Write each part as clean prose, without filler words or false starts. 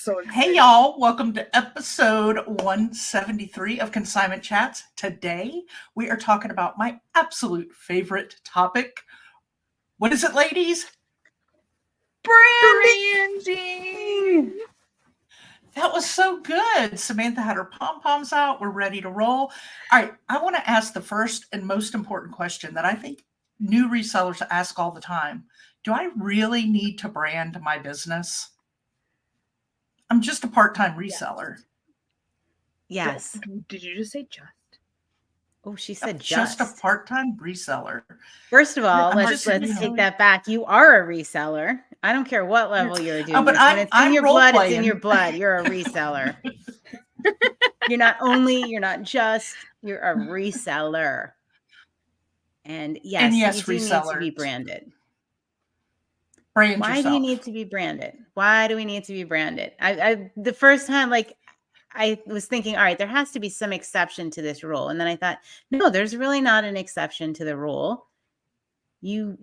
so excited. Hey y'all, welcome to episode 173 of Consignment Chats. Today we are talking about my absolute favorite topic. What is it, ladies? Branding. That was so good. Samantha had her pom-poms out. We're ready to roll. All right, I want to ask the first and most important question that I think new resellers ask all the time. Do I really need to brand my business? I'm just a part-time reseller. Yes. Did you just say just? Oh, she said just a part-time reseller. First of all, let's take that back. You are a reseller. I don't care what level you're doing. But when it's in your blood, it's in your blood. You're a reseller. You're not just, you're a reseller. And yes, you do need to be branded. Brand Why yourself. do you need to be branded? Why do we need to be branded? I the first time, I was thinking, all right, there has to be some exception to this rule. And then I thought, no, there's really not an exception to the rule. You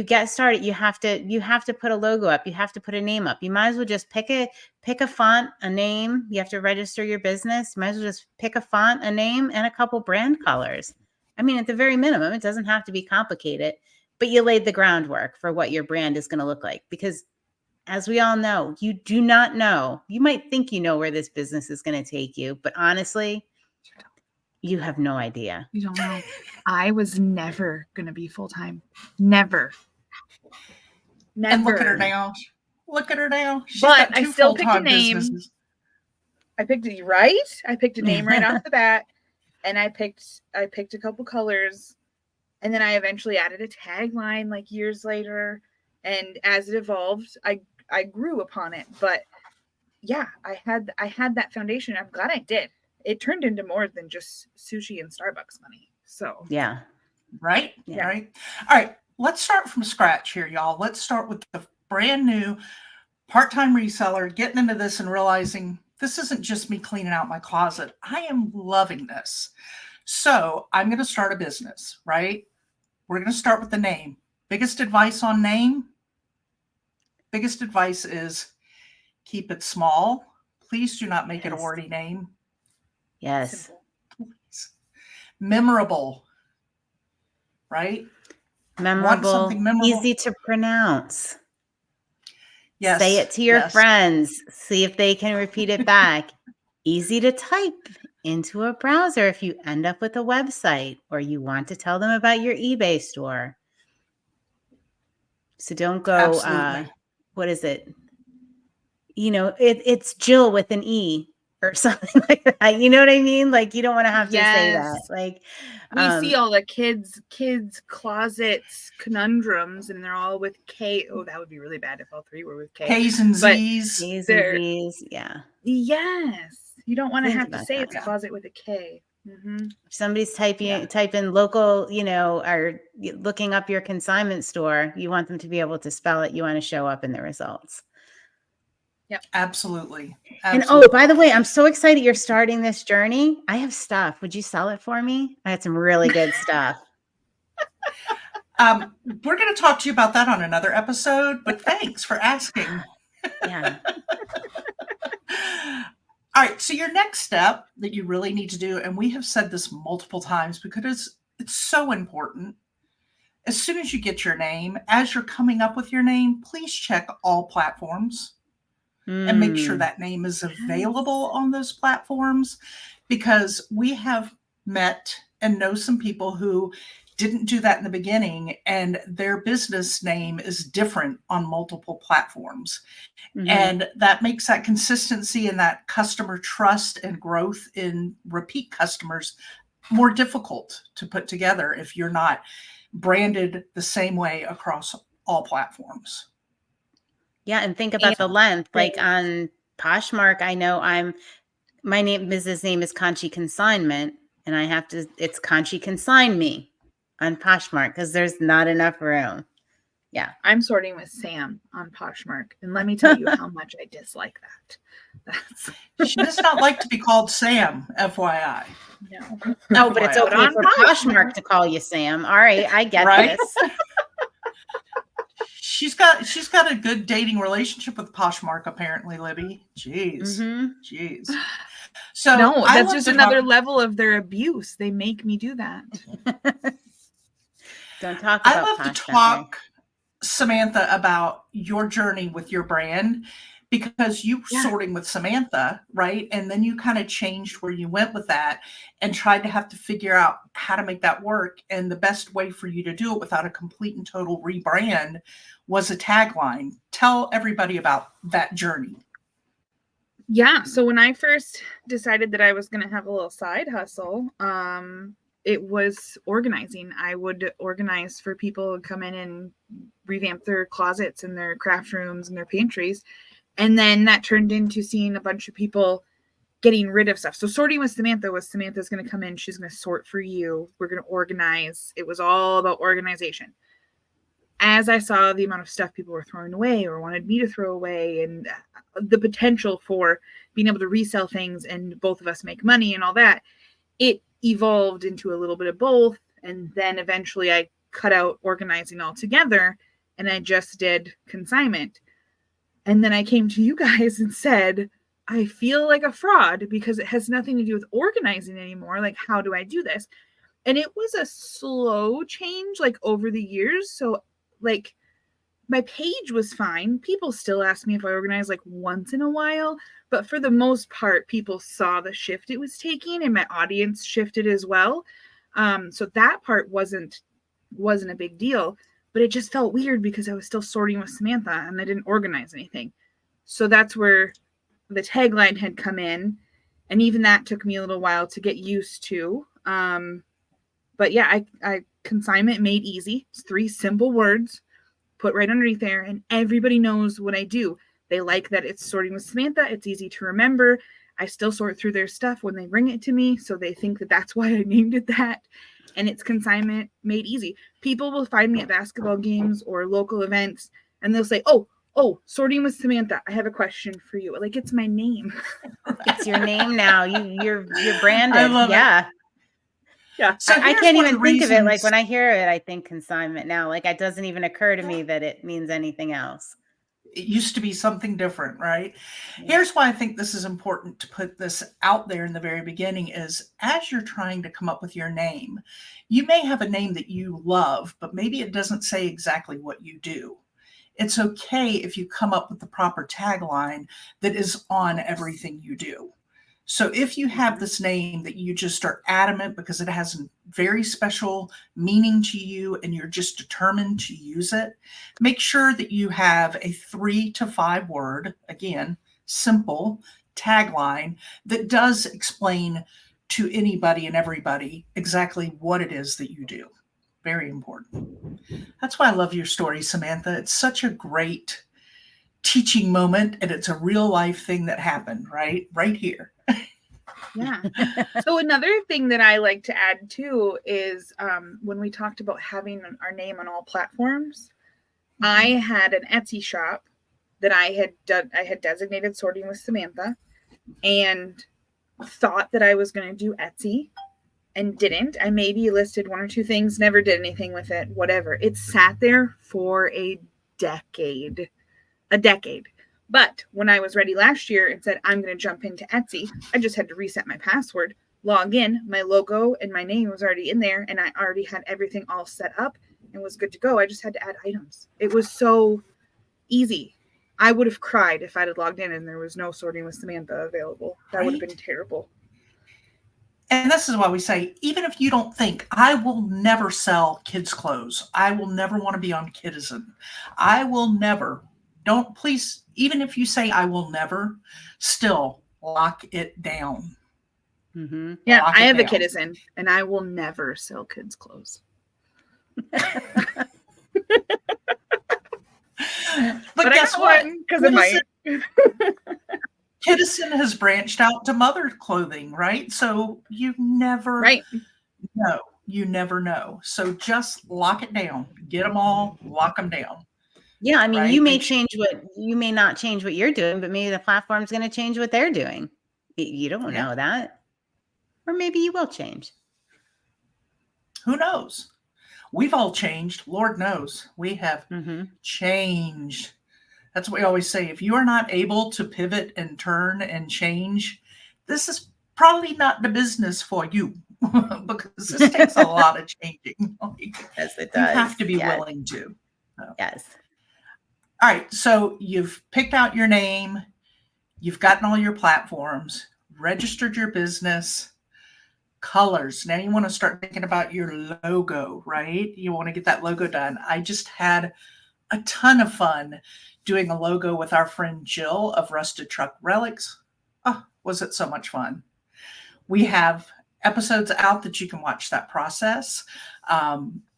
get started. You have to put a logo up. You have to put a name up. You might as well just pick a font, a name. You have to register your business. You might as well just pick a font, a name, and a couple brand colors. I mean, at the very minimum, it doesn't have to be complicated, but you laid the groundwork for what your brand is going to look like. Because as we all know, you do not know. You might think you know where this business is going to take you, but honestly, you have no idea. You don't know. I was never going to be full-time. Never. And look at her now. Look at her now. She's but got I two still picked a full-time name. businesses. I picked it right. I picked a name right off the bat, and I picked a couple colors, and then I eventually added a tagline like years later. And as it evolved, I grew upon it. But yeah, I had that foundation. I'm glad I did. It turned into more than just sushi and Starbucks money. So yeah. Right? Yeah. Right. All right. Let's start from scratch here, y'all. Let's start with the brand new part-time reseller getting into this and realizing this isn't just me cleaning out my closet. I am loving this. So I'm going to start a business, right? We're going to start with the name. Biggest advice on name? Biggest advice is keep it small. Please do not make it a wordy name. Yes. Please. Memorable, right? Memorable, easy to pronounce. Yes. Say it to your friends. See if they can repeat it back. Easy to type into a browser if you end up with a website or you want to tell them about your eBay store. So don't go, what is it? It's Jill with an E or something like that. You know what I mean? Like, you don't want to have to say that. Like, we see all the kids closets conundrums, and they're all with K. Oh, that would be really bad if all three were with K. K's and Z's. K's and Z's, yeah. Yes. You don't want to have to say it's a closet with a K. Mm-hmm. If somebody's type in local, or looking up your consignment store, you want them to be able to spell it. You want to show up in the results. Yep. Absolutely. And by the way, I'm so excited you're starting this journey. I have stuff. Would you sell it for me? I had some really good stuff. We're going to talk to you about that on another episode, but thanks for asking. Yeah. All right. So your next step that you really need to do, and we have said this multiple times because it's so important. As soon as you get your name, as you're coming up with your name, please check all platforms. And make sure that name is available on those platforms, because we have met and know some people who didn't do that in the beginning, and their business name is different on multiple platforms. Mm-hmm. And that makes that consistency and that customer trust and growth in repeat customers more difficult to put together if you're not branded the same way across all platforms. Yeah, and think about the length. Like on Poshmark, I know my business name is Conchi Consignment, and it's Conchi Consign Me on Poshmark because there's not enough room. Yeah. I'm sorting with Sam on Poshmark, and let me tell you how much I dislike that. She does not like to be called Sam, FYI. No, but it's okay for Poshmark to call you Sam. All right, I get this. She's got a good dating relationship with Poshmark, apparently, Libby. Jeez. Jeez. So no, I that's love just to another talk, level of their abuse. They make me do that. Don't talk I about love to Posh that way. talk, Samantha, about your journey with your brand, because you were Yeah. sorting with Samantha, right? And then you kind of changed where you went with that and tried to have to figure out how to make that work. And the best way for you to do it without a complete and total rebrand was a tagline. Tell everybody about that journey. Yeah. So when I first decided that I was going to have a little side hustle, it was organizing. I would organize for people to come in and revamp their closets and their craft rooms and their pantries. And then that turned into seeing a bunch of people getting rid of stuff. So sorting with Samantha was Samantha's going to come in. She's going to sort for you. We're going to organize. It was all about organization. As I saw the amount of stuff people were throwing away or wanted me to throw away, and the potential for being able to resell things and both of us make money and all that, it evolved into a little bit of both. And then eventually I cut out organizing altogether and I just did consignment. And then I came to you guys and said, I feel like a fraud because it has nothing to do with organizing anymore. Like, how do I do this? And it was a slow change, like over the years. So, like, my page was fine. People still ask me if I organize like once in a while, but for the most part, people saw the shift it was taking, and my audience shifted as well. So that part wasn't a big deal, but it just felt weird because I was still sorting with Samantha and I didn't organize anything. So that's where the tagline had come in, and even that took me a little while to get used to. But yeah, I consignment made easy. It's 3 simple words put right underneath there, and everybody knows what I do. They like that it's sorting with Samantha. It's easy to remember. I still sort through their stuff when they bring it to me, so they think that that's why I named it that. And it's consignment made easy. People will find me at basketball games or local events, and they'll say, "Oh, sorting with Samantha. I have a question for you." Like, it's my name. It's your name now. You're branded. I love it. Yeah. So I here's can't one of even the think of it. Like reasons- when I hear it, I think consignment now. Like it doesn't even occur to me that it means anything else. It used to be something different, right? Here's why I think this is important to put this out there in the very beginning is as you're trying to come up with your name, you may have a name that you love, but maybe it doesn't say exactly what you do. It's okay if you come up with the proper tagline that is on everything you do. So if you have this name that you just are adamant because it has a very special meaning to you and you're just determined to use it, make sure that you have a 3 to 5 word, again, simple tagline that does explain to anybody and everybody exactly what it is that you do. Very important. That's why I love your story, Samantha. It's such a great teaching moment, and it's a real life thing that happened right here. Yeah. So another thing that I like to add too is when we talked about having our name on all platforms, I had an Etsy shop that I had designated sorting with Samantha, and thought that I was going to do Etsy and didn't. I maybe listed 1 or 2 things, never did anything with it, whatever. It sat there for a decade. But when I was ready last year and said, I'm going to jump into Etsy, I just had to reset my password, log in, my logo and my name was already in there, and I already had everything all set up and was good to go. I just had to add items. It was so easy. I would have cried if I'd have logged in and there was no sorting with Samantha available. That would have been terrible. And this is why we say, even if you don't think, I will never sell kids' clothes. I will never want to be on Kidizen. I will never. Don't please, even if you say I will never, still lock it down. Mm-hmm. Yeah, Lock I it have a down. Kidizen and I will never sell kids' clothes. But guess what? Because it might. Kidizen has branched out to mother clothing, right? So you never know. You never know. So just lock it down. Get them all, lock them down. Yeah, I mean, right? you may not change what you're doing, but maybe the platform's going to change what they're doing. You don't know that. Or maybe you will change. Who knows? We've all changed. Lord knows we have changed. That's what we always say. If you are not able to pivot and turn and change, this is probably not the business for you because this takes a lot of changing. Yes, it does. You have to be willing to. So. Yes. All right. So you've picked out your name. You've gotten all your platforms, registered your business, colors. Now you want to start thinking about your logo, right? You want to get that logo done. I just had a ton of fun doing a logo with our friend Jill of Rusted Truck Relics. Oh, was it so much fun? We have episodes out that you can watch that process.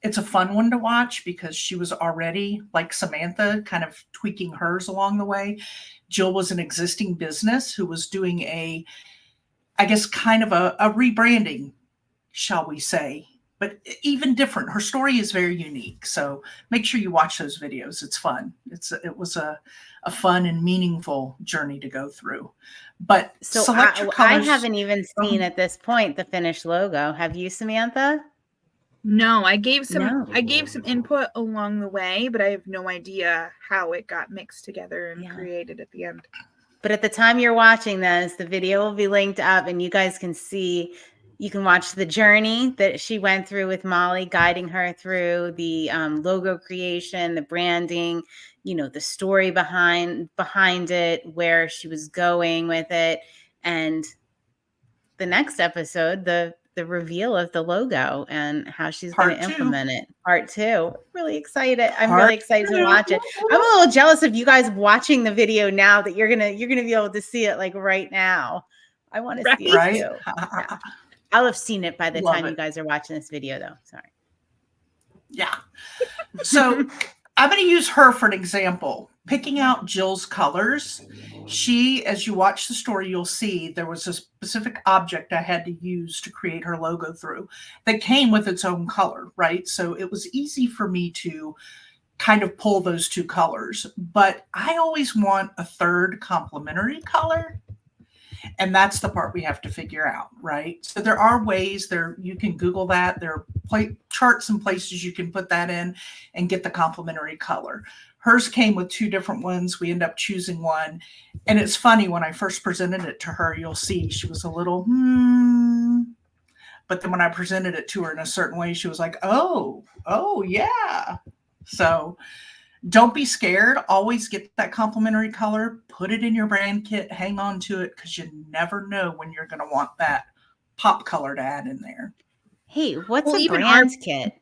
It's a fun one to watch because she was already, like Samantha, kind of tweaking hers along the way. Jill was an existing business who was doing I guess, kind of a rebranding, shall we say, but even different. Her story is very unique. So make sure you watch those videos. It's fun. It was a fun and meaningful journey to go through. But so select your colors. I haven't even seen at this point the finished logo. Have you, Samantha? No, I gave some input along the way, but I have no idea how it got mixed together and created at the end. But at the time you're watching this, the video will be linked up and you guys can see, you can watch the journey that she went through with Molly, guiding her through the logo creation, the branding, the story behind it, where she was going with it. And the next episode, the reveal of the logo and how she's going to implement it. Part 2. Really excited. I'm really excited to watch it. I'm a little jealous of you guys watching the video now that you're gonna be able to see it like right now. I want to see it too. Yeah. I'll have seen it by the time you guys are watching this video, though. Sorry. Yeah. So I'm going to use her for an example. Picking out Jill's colors. She, as you watch the story, you'll see there was a specific object I had to use to create her logo through that came with its own color, right? So it was easy for me to kind of pull those two colors, but I always want a third complementary color. And that's the part we have to figure out, right? So there are ways there, you can Google that. There are charts and places you can put that in and get the complementary color. Hers came with 2 different ones. We end up choosing one. And it's funny, when I first presented it to her, you'll see she was a little, But then when I presented it to her in a certain way, she was like, oh, yeah. So don't be scared. Always get that complementary color, put it in your brand kit, hang on to it, because you never know when you're going to want that pop color to add in there. Hey, what's a brand kit?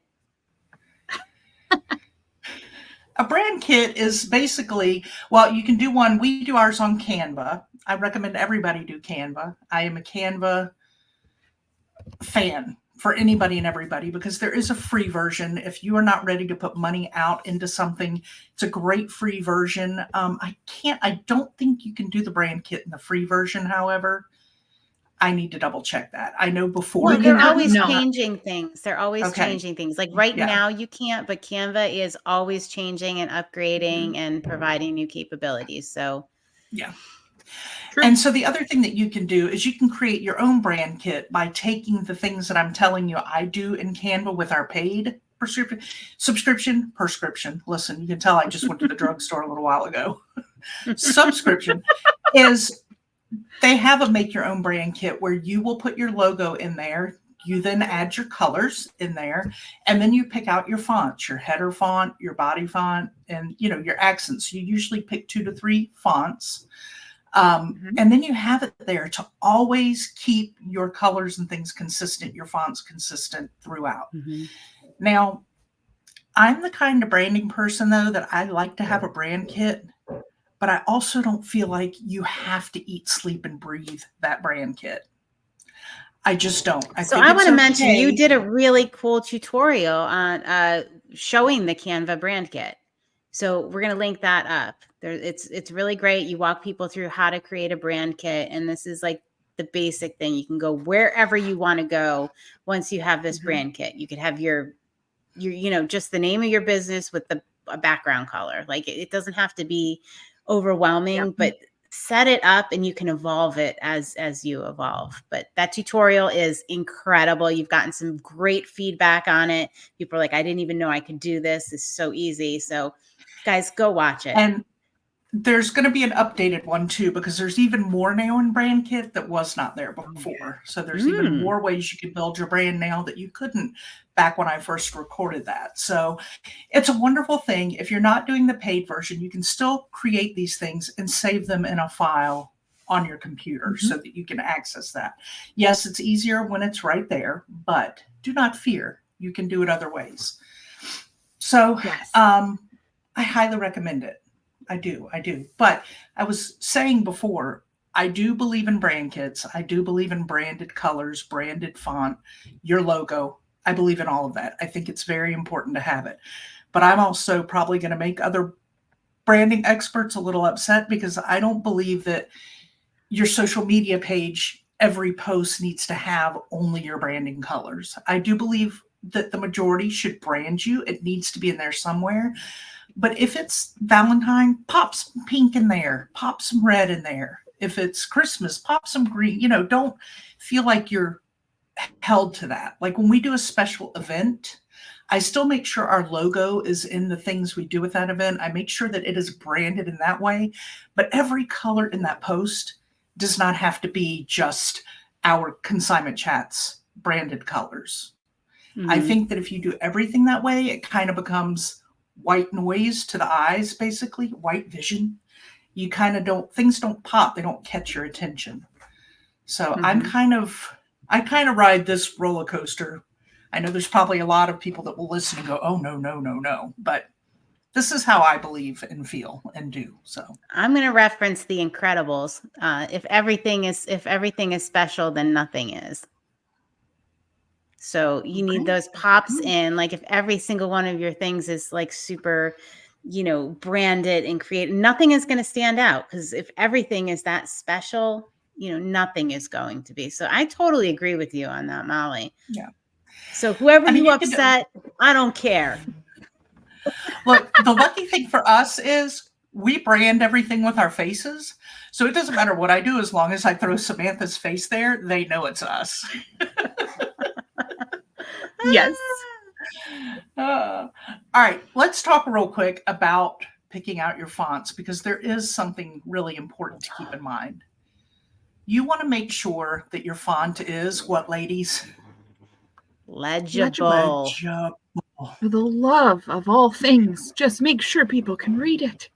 A brand kit is basically, well, you can do one. We do ours on Canva. I recommend everybody do Canva. I am a Canva fan for anybody and everybody, because there is a free version. If you are not ready to put money out into something, it's a great free version. I don't think you can do the brand kit in the free version. However, I need to double check that. I know before. Well, they're always changing things. They're always changing things. Like right now you can't, but Canva is always changing and upgrading and providing new capabilities. So yeah. True. And so the other thing that you can do is you can create your own brand kit by taking the things that I'm telling you I do in Canva with our paid prescription. Listen, you can tell I just went to the drugstore a little while ago. Subscription is, they have a make your own brand kit where you will put your logo in there. You then add your colors in there, and then you pick out your fonts, your header font, your body font, and your accents. You usually pick 2 to 3 fonts. And then you have it there to always keep your colors and things consistent, your fonts consistent throughout. Now, I'm the kind of branding person, though, that I like to have a brand kit, but I also don't feel like you have to eat, sleep, and breathe that brand kit. I just don't. I want to mention, you did a really cool tutorial on showing the Canva brand kit. So we're going to link that up. It's really great. You walk people through how to create a brand kit. And this is like the basic thing. You can go wherever you want to go once you have this brand kit. You could have your just the name of your business with a background color. Like it doesn't have to be overwhelming, but set it up and you can evolve it as you evolve. But that tutorial is incredible. You've gotten some great feedback on it. People are like, I didn't even know I could do this. It's so easy. So guys, go watch it. And there's going to be an updated one too, because there's even more now in Brand Kit that was not there before. So there's even more ways you can build your brand now that you couldn't back when I first recorded that. So it's a wonderful thing. If you're not doing the paid version, you can still create these things and save them in a file on your computer so that you can access that. Yes, it's easier when it's right there, but do not fear. You can do it other ways. So I highly recommend it. I do. But I was saying before, I do believe in brand kits. I do believe in branded colors, branded font, your logo. I believe in all of that. I think it's very important to have it. But I'm also probably going to make other branding experts a little upset because I don't believe that your social media page, every post needs to have only your branding colors. I do believe that the majority should brand you. It needs to be in there somewhere. But if it's Valentine, pop some pink in there, pop some red in there. If it's Christmas, pop some green. Don't feel like you're held to that. Like when we do a special event, I still make sure our logo is in the things we do with that event. I make sure that it is branded in that way. But every color in that post does not have to be just our consignment chats branded colors. I think that if you do everything that way, it kind of becomes white noise to the eyes, basically white vision. You kind of things don't pop. They don't catch your attention. So I kind of ride this roller coaster. I know there's probably a lot of people that will listen and go, oh, no. But this is how I believe and feel and do. So I'm going to reference The Incredibles. If everything is special, then nothing is. So you need those pops in, like if every single one of your things is like super, branded and created, nothing is going to stand out, because if everything is that special, nothing is going to be. So I totally agree with you on that, Molly. Yeah. So whoever you upset, I don't care. Look, the lucky thing for us is we brand everything with our faces. So it doesn't matter what I do, as long as I throw Samantha's face there, they know it's us. Yes. All right, let's talk real quick about picking out your fonts, because there is something really important to keep in mind. You want to make sure that your font is what, ladies? Legible. For the love of all things, just make sure people can read it.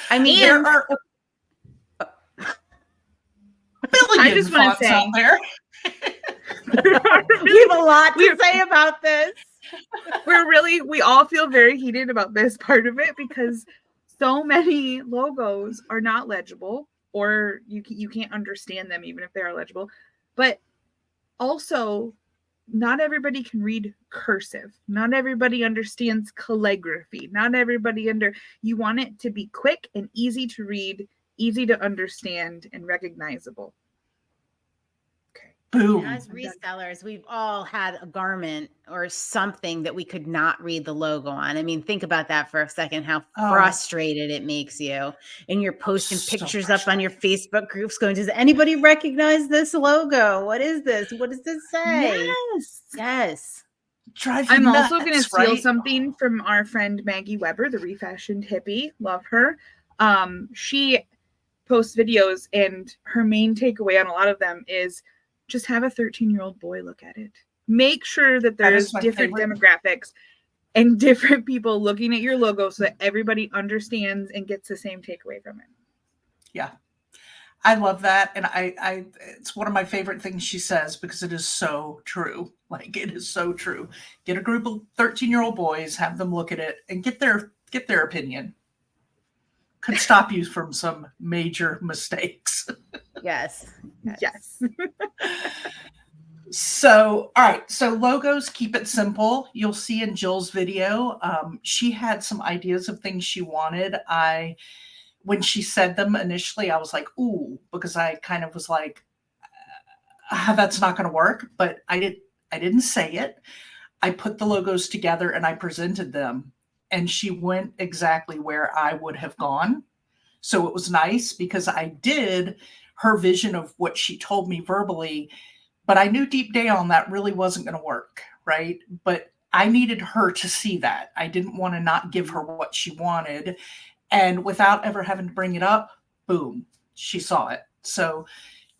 I mean, there are billion fonts out there. We have a lot to say about this. We all feel very heated about this part of it, because so many logos are not legible, or you can't understand them even if they are legible. But also, not everybody can read cursive. Not everybody understands calligraphy. Not everybody you want it to be quick and easy to read, easy to understand, and recognizable. Boom. As resellers, we've all had a garment or something that we could not read the logo on. I mean, think about that for a second, how frustrated it makes you. And you're posting pictures up on your Facebook groups going, does anybody recognize this logo? What is this? What does this say? Yes. I'm also going to steal something from our friend Maggie Weber, the refashioned hippie. Love her. She posts videos, and her main takeaway on a lot of them is just have a 13-year-old boy look at it. Make sure that there's different demographics and different people looking at your logo so that everybody understands and gets the same takeaway from it. Yeah. I love that. And I it's one of my favorite things she says, because it is so true. Like, it is so true. Get a group of 13-year-old boys, have them look at it, and get their opinion. Could stop you from some major mistakes. Yes. So, all right. So logos, keep it simple. You'll see in Jill's video, she had some ideas of things she wanted. When she said them initially, I was like, ooh, because I kind of was like, that's not going to work. But I didn't say it. I put the logos together and I presented them, and she went exactly where I would have gone. So it was nice because I did her vision of what she told me verbally, but I knew deep down that really wasn't going to work, right? But I needed her to see that. I didn't want to not give her what she wanted. And without ever having to bring it up, boom, she saw it. So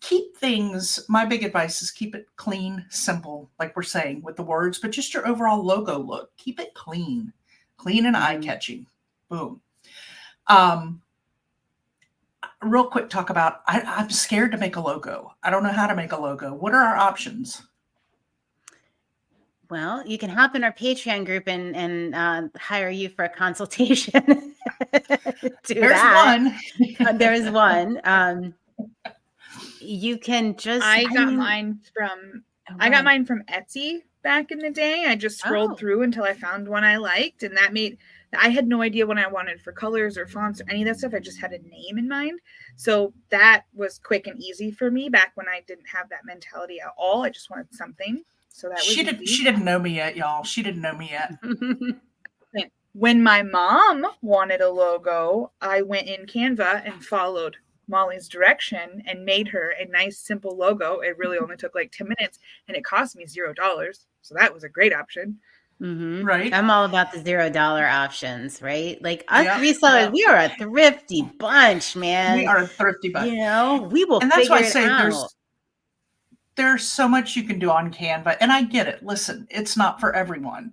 keep things, my big advice is keep it clean, simple, like we're saying with the words, but just your overall logo look. Keep it clean and eye-catching. Boom. Real quick talk about, I'm scared to make a logo. I don't know how to make a logo. What are our options? Well, you can hop in our Patreon group and hire you for a consultation. There's one. There's one. You can just. I got mine from Etsy back in the day. I just scrolled through until I found one I liked, and I had no idea what I wanted for colors or fonts or any of that stuff. I just had a name in mind. So that was quick and easy for me back when I didn't have that mentality at all. I just wanted something. So that was she didn't know me yet, y'all. She didn't know me yet. When my mom wanted a logo, I went in Canva and followed Molly's direction and made her a nice, simple logo. It really only took like 10 minutes and it cost me $0. So that was a great option. Right. I'm all about the $0 options, right? Like us resellers, we are a thrifty bunch, man. We are a thrifty bunch. You know, we will and that's figure why I say it out. There's so much you can do on Canva. And I get it. Listen, it's not for everyone.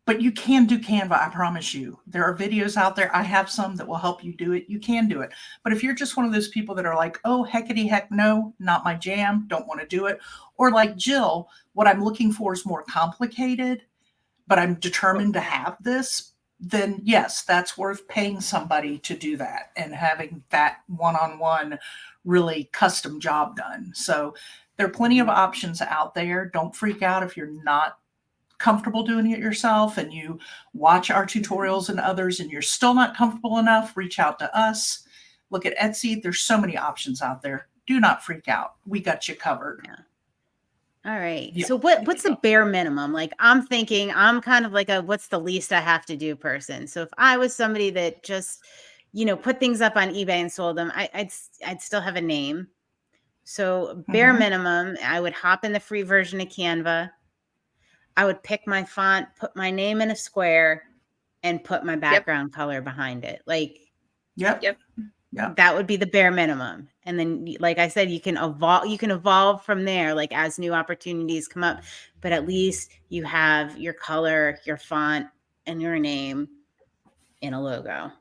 But you can do Canva, I promise you. There are videos out there. I have some that will help you do it. You can do it. But if you're just one of those people that are like, oh, heckity heck no, not my jam, don't want to do it. Or like Jill, what I'm looking for is more complicated, but I'm determined to have this, then yes, that's worth paying somebody to do that and having that one-on-one really custom job done. So there are plenty of options out there. Don't freak out if you're not comfortable doing it yourself and you watch our tutorials and others and you're still not comfortable enough, reach out to us. Look at Etsy. There's so many options out there. Do not freak out. We got you covered. Yeah. All right. Yeah. So what's the bare minimum? Like I'm thinking I'm kind of like what's the least I have to do person. So if I was somebody that just, put things up on eBay and sold them, I'd still have a name. So bare minimum, I would hop in the free version of Canva. I would pick my font, put my name in a square, and put my background color behind it. Like, that would be the bare minimum. And then, like I said, you can evolve from there, like as new opportunities come up. But at least you have your color, your font, and your name in a logo.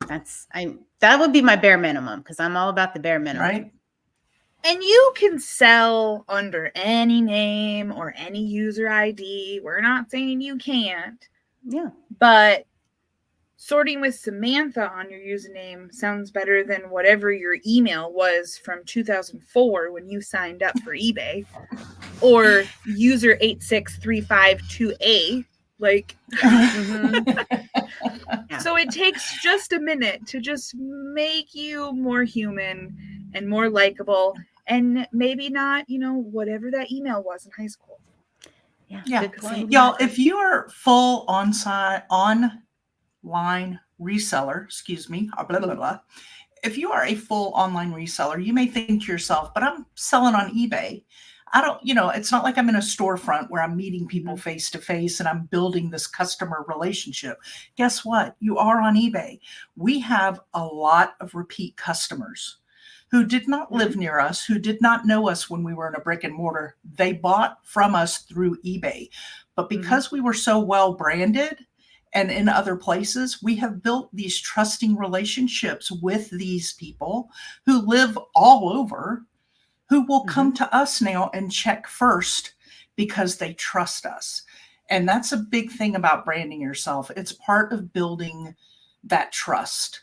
That would be my bare minimum because I'm all about the bare minimum. Right. And you can sell under any name or any user ID. We're not saying you can't. Yeah. But sorting with Samantha on your username sounds better than whatever your email was from 2004 when you signed up for eBay. Or user 86352A. Like, So it takes just a minute to just make you more human and more likable. And maybe not, whatever that email was in high school. Yeah. Good point. Y'all, if you are full online reseller, blah, blah, blah. If you are a full online reseller, you may think to yourself, but I'm selling on eBay. I don't, it's not like I'm in a storefront where I'm meeting people face to face and I'm building this customer relationship. Guess what? You are on eBay. We have a lot of repeat customers who did not live near us, who did not know us when we were in a brick and mortar. They bought from us through eBay. But because we were so well branded and in other places, we have built these trusting relationships with these people who live all over, who will come to us now and check first because they trust us. And that's a big thing about branding yourself. It's part of building that trust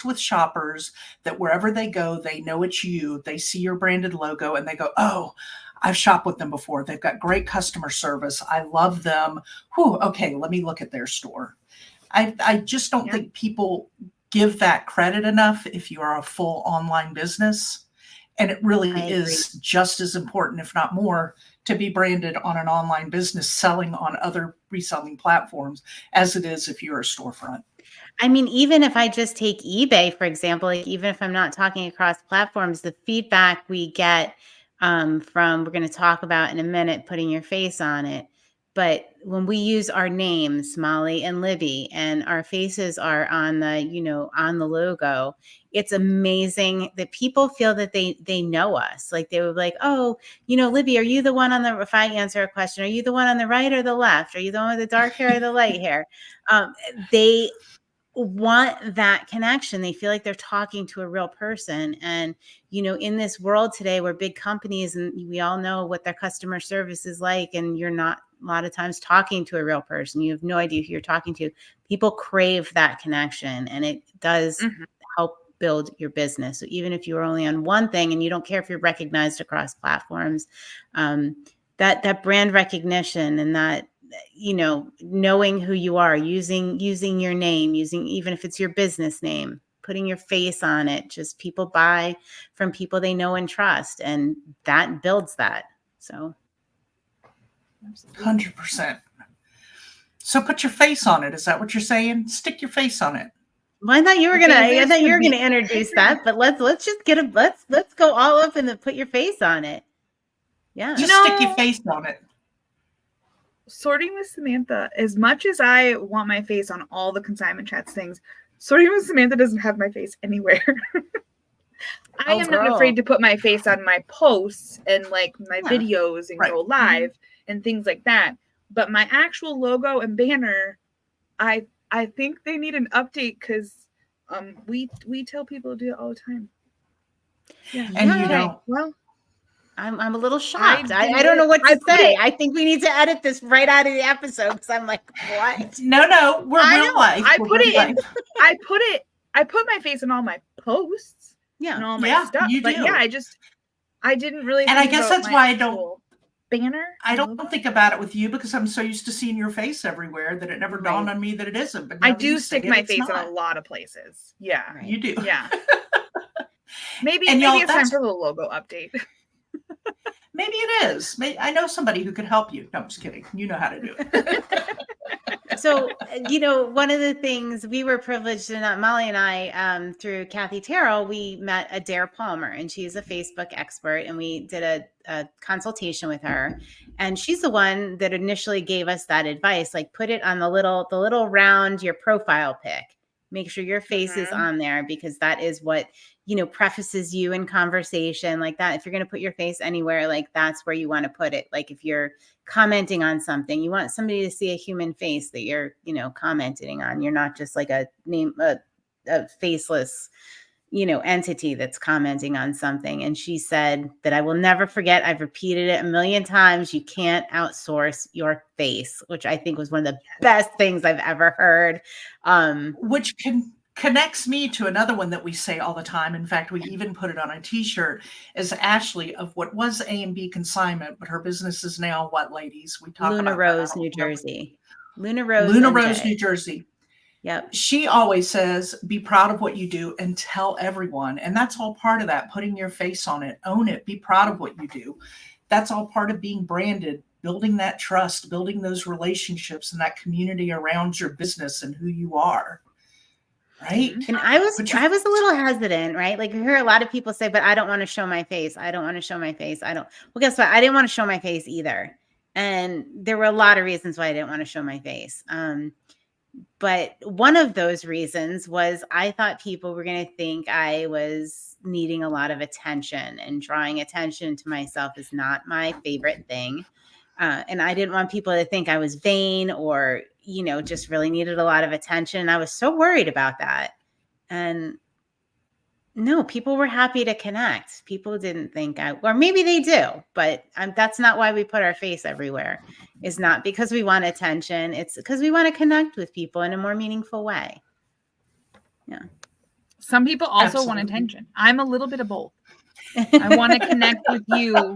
with shoppers, that wherever they go, they know it's you. They see your branded logo and they go, oh, I've shopped with them before. They've got great customer service. I love them. Whew, okay, let me look at their store. I just don't think people give that credit enough if you are a full online business. And it really is just as important, if not more, to be branded on an online business selling on other reselling platforms as it is if you're a storefront. I mean, even if I just take eBay, for example, like even if I'm not talking across platforms, the feedback we get from, we're going to talk about in a minute, putting your face on it. But when we use our names, Molly and Libby, and our faces are on the, on the logo, it's amazing that people feel that they know us. Like they were like, oh, Libby, are you the one on the, if I answer a question, are you the one on the right or the left? Are you the one with the dark hair or the light hair? They want that connection. They feel like they're talking to a real person. And, in this world today where big companies, and we all know what their customer service is like, and you're not a lot of times talking to a real person. You have no idea who you're talking to. People crave that connection, and it does help build your business. So even if you're only on one thing and you don't care if you're recognized across platforms, that brand recognition and that, knowing who you are, using your name, even if it's your business name, putting your face on it, just people buy from people they know and trust, and that builds that. So 100%. So put your face on it. Is that what you're saying? Stick your face on it. Well, I thought you were gonna introduce that, but let's just let's go all up and put your face on it. Yeah. Just stick your face on it. Sorting with Samantha, as much as I want my face on all the consignment chats things, Sorting with Samantha doesn't have my face anywhere. I am not afraid to put my face on my posts and like my videos and go live and things like that. But my actual logo and banner, I think they need an update because we tell people to do it all the time. Yeah. And you don't. Well, I'm a little shocked. I don't know what to say. I think we need to edit this right out of the episode because I'm like, what? No, we're real life. I put my face in all my posts. Yeah. And all my stuff. You but do. Yeah, I didn't really. And I guess that's why I don't banner. I don't think about it with you because I'm so used to seeing your face everywhere that it never dawned on me that it isn't. But I do stick my face in a lot of places. Yeah. Right. You do. Yeah. maybe it's time for the logo update. Maybe it is. I know somebody who could help you. No, I'm just kidding. You know how to do it. So, one of the things we were privileged in, Molly and I, through Kathy Terell, we met Adair Palmer, and she's a Facebook expert, and we did a consultation with her. And she's the one that initially gave us that advice, like put it on the little round, your profile pic. Make sure your face is on there because that is what, prefaces you in conversation like that. If you're going to put your face anywhere, like that's where you want to put it. Like if you're commenting on something, you want somebody to see a human face that you're, commenting on. You're not just like a faceless, entity that's commenting on something. And she said that I will never forget. I've repeated it a million times. You can't outsource your face, which I think was one of the best things I've ever heard. Which connects me to another one that we say all the time. In fact, we even put it on a t-shirt, is Ashley of what was A&B Consignment, but her business is now what, ladies? We talk Luna about Rose, New Jersey. Luna Rose, New Jersey. Yep. She always says, be proud of what you do and tell everyone. And that's all part of that, putting your face on it, own it, be proud of what you do. That's all part of being branded, building that trust, building those relationships and that community around your business and who you are. Right. And I was a little hesitant, right? Like we hear a lot of people say, but I don't want to show my face. I don't want to show my face. Well, guess what? I didn't want to show my face either. And there were a lot of reasons why I didn't want to show my face. But one of those reasons was I thought people were going to think I was needing a lot of attention, and drawing attention to myself is not my favorite thing. And I didn't want people to think I was vain or, just really needed a lot of attention. I was so worried about that. And no, people were happy to connect. People didn't think or maybe they do, but that's not why we put our face everywhere. It's not because we want attention. It's because we want to connect with people in a more meaningful way. Yeah. Some people also want attention. I'm a little bit of both. I want to connect with you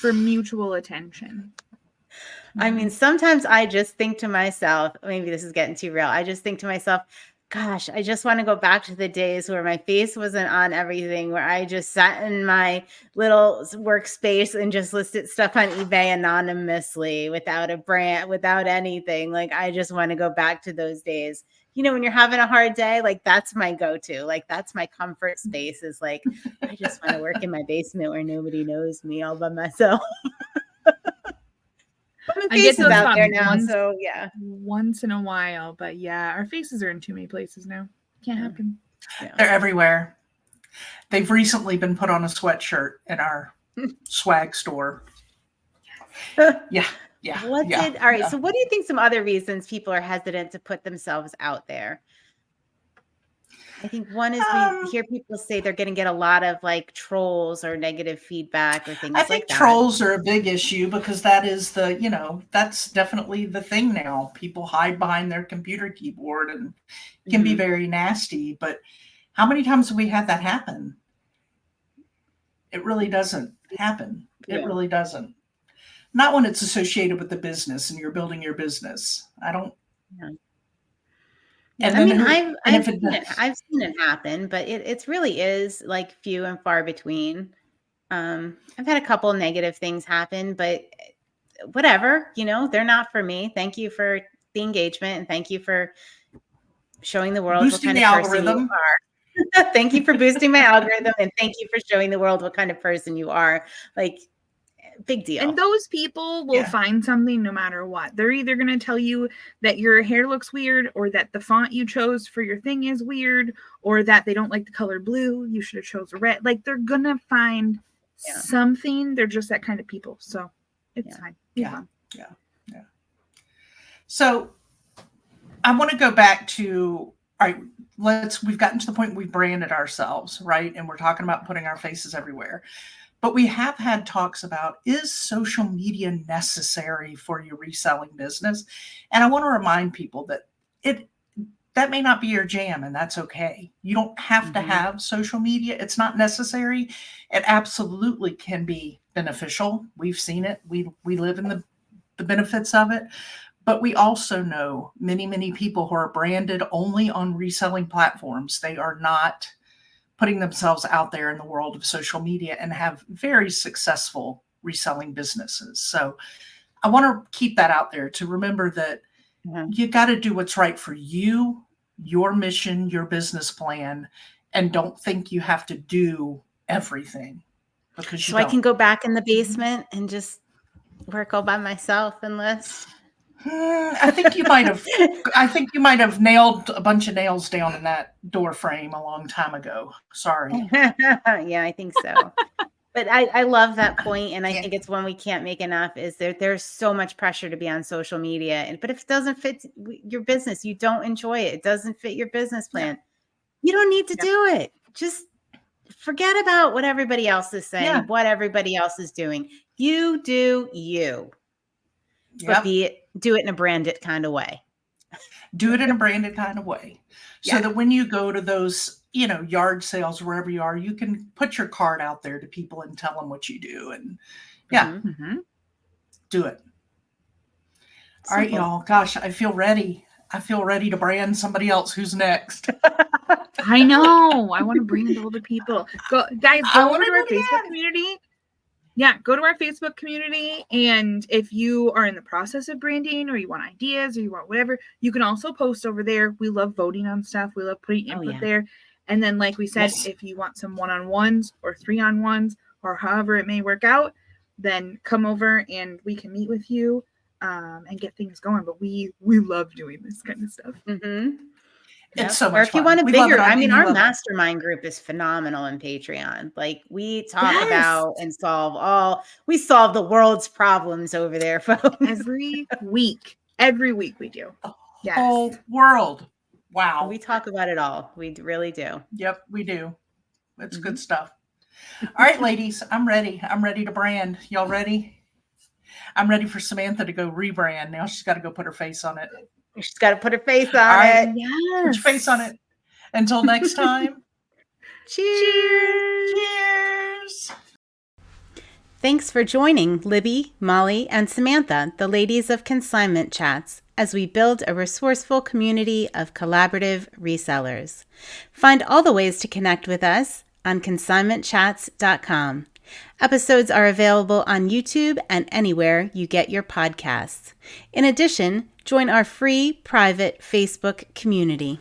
for mutual attention. I mean, sometimes I just think to myself, maybe this is getting too real. I just think to myself, Gosh, I just want to go back to the days where my face wasn't on everything, where I just sat in my little workspace and just listed stuff on eBay anonymously without a brand, without anything. Like, I just want to go back to those days. You know, when you're having a hard day, like that's my go-to. Like, that's my comfort space, is like, I just want to work in my basement where nobody knows me, all by myself. My I get face is those out there thoughts now, so yeah. once in a while, but yeah, our faces are in too many places now. Can't happen. Yeah. They're everywhere. They've recently been put on a sweatshirt in our swag store. Yeah. All right. So what do you think some other reasons people are hesitant to put themselves out there? I think one is we hear people say they're going to get a lot of like trolls or negative feedback or things I like think that. trolls are a big issue because that is that's definitely the thing now. People hide behind their computer keyboard and can be very nasty. But how many times have we had that happen? It really doesn't happen. It really doesn't. Not when it's associated with the business and you're building your business. I don't. Yeah. And I then mean, I've seen it happen, but it really is like few and far between. I've had a couple negative things happen, but whatever, they're not for me. Thank you for the engagement and thank you for showing the world boosting what kind the of person algorithm. you are. Thank you for boosting my algorithm and thank you for showing the world what kind of person you are. Like, big deal. And those people will find something no matter what. They're either going to tell you that your hair looks weird, or that the font you chose for your thing is weird, or that they don't like the color blue. You should have chose red. Like, they're going to find something. They're just that kind of people. So it's fine. Yeah. So I want to go back to, all right, we've gotten to the point we've branded ourselves, right? And we're talking about putting our faces everywhere. But we have had talks about, is social media necessary for your reselling business? And I want to remind people that that may not be your jam, and that's okay. You don't have to have social media. It's not necessary. It absolutely can be beneficial. We've seen it. We live in the benefits of it. But we also know many, many people who are branded only on reselling platforms. They are not putting themselves out there in the world of social media and have very successful reselling businesses. So I want to keep that out there to remember that you got to do what's right for you, your mission, your business plan, and don't think you have to do everything, because you don't. I can go back in the basement and just work all by myself and list. I think you might have nailed a bunch of nails down in that door frame a long time ago. Sorry. Yeah, I think so. But I love that point, and I think it's one we can't make enough, is there's so much pressure to be on social media. But if it doesn't fit your business, you don't enjoy it, it doesn't fit your business plan, you don't need to do it. Just forget about what everybody else is saying, what everybody else is doing. You do you. But do it in a branded kind of way. Do it in a branded kind of way. So that when you go to those, yard sales, wherever you are, you can put your card out there to people and tell them what you do. And do it. All right, y'all. Gosh, I feel ready. I feel ready to brand somebody else. Who's next? I know. I want to brand all the people. Go over to our Facebook community. Yeah, go to our Facebook community, and if you are in the process of branding, or you want ideas, or you want whatever, you can also post over there. We love voting on stuff. We love putting input there. And then, like we said, if you want some one-on-ones or 3-on-1s, or however it may work out, then come over and we can meet with you and get things going. But we love doing this kind of stuff. It's so much or if fun. You want a we bigger, I mean, our mastermind group is phenomenal in Patreon. Like, we talk about and we solve the world's problems over there, folks. Every week we do. The whole world. Wow. We talk about it all. We really do. Yep, we do. It's good stuff. All right, ladies, I'm ready. I'm ready to brand. Y'all ready? I'm ready for Samantha to go rebrand. Now she's got to go put her face on it. She's got to put her face on it. Yes. Put your face on it. Until next time. Cheers. Cheers. Thanks for joining Libby, Molly, and Samantha, the ladies of Consignment Chats, as we build a resourceful community of collaborative resellers. Find all the ways to connect with us on consignmentchats.com. Episodes are available on YouTube and anywhere you get your podcasts. In addition, join our free private Facebook community.